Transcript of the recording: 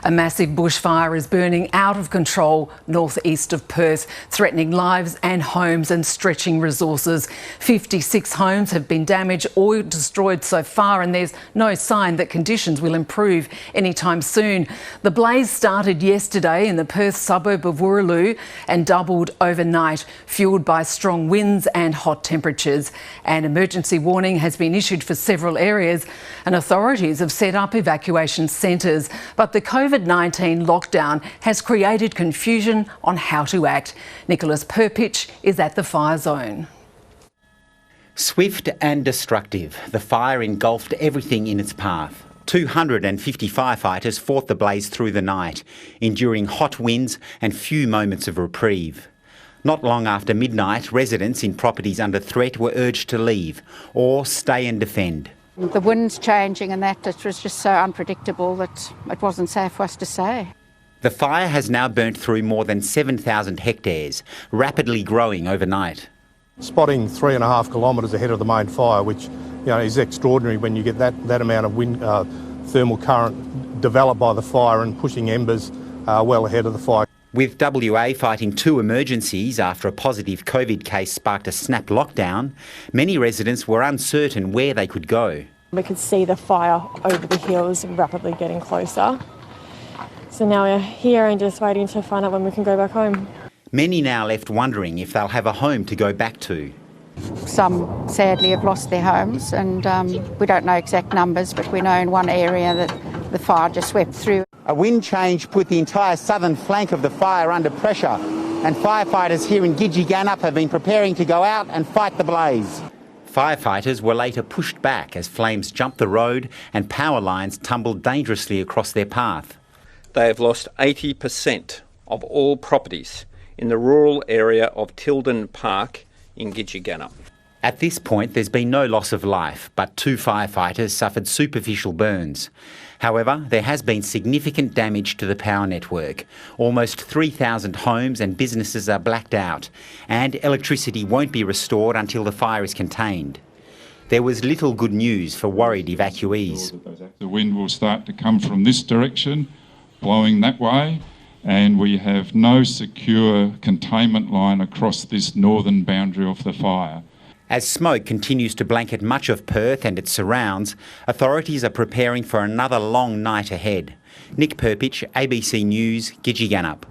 A massive bushfire is burning out of control northeast of Perth, threatening lives and homes and stretching resources. 56 homes have been damaged or destroyed so far, and there's no sign that conditions will improve anytime soon. The blaze started yesterday in the Perth suburb of Wooroloo and doubled overnight, fuelled by strong winds and hot temperatures. An emergency warning has been issued for several areas, and authorities have set up evacuation centres. But the COVID-19 lockdown has created confusion on how to act. Nicholas Perpich is at the fire zone. Swift and destructive, the fire engulfed everything in its path. 250 firefighters fought the blaze through the night, enduring hot winds and few moments of reprieve. Not long after midnight, residents in properties under threat were urged to leave or stay and defend. The wind's changing and that it was just so unpredictable that it wasn't safe for us to stay. The fire has now burnt through more than 7,000 hectares, rapidly growing overnight. Spotting 3.5 kilometres ahead of the main fire, which is extraordinary when you get that amount of wind, thermal current developed by the fire and pushing embers well ahead of the fire. With WA fighting two emergencies after a positive COVID case sparked a snap lockdown, many residents were uncertain where they could go. We could see the fire over the hills rapidly getting closer. So now we're here and just waiting to find out when we can go back home. Many now left wondering if they'll have a home to go back to. Some sadly have lost their homes, and we don't know exact numbers, but we know in one area that the fire just swept through. A wind change put the entire southern flank of the fire under pressure, and firefighters here in Gidgegannup have been preparing to go out and fight the blaze. Firefighters were later pushed back as flames jumped the road and power lines tumbled dangerously across their path. They have lost 80% of all properties in the rural area of Tilden Park in Gidgegannup. At this point, there's been no loss of life, but 2 firefighters suffered superficial burns. However, there has been significant damage to the power network. Almost 3,000 homes and businesses are blacked out, and electricity won't be restored until the fire is contained. There was little good news for worried evacuees. The wind will start to come from this direction, blowing that way, and we have no secure containment line across this northern boundary of the fire. As smoke continues to blanket much of Perth and its surrounds, authorities are preparing for another long night ahead. Nick Perpich, ABC News, Gidgegannup.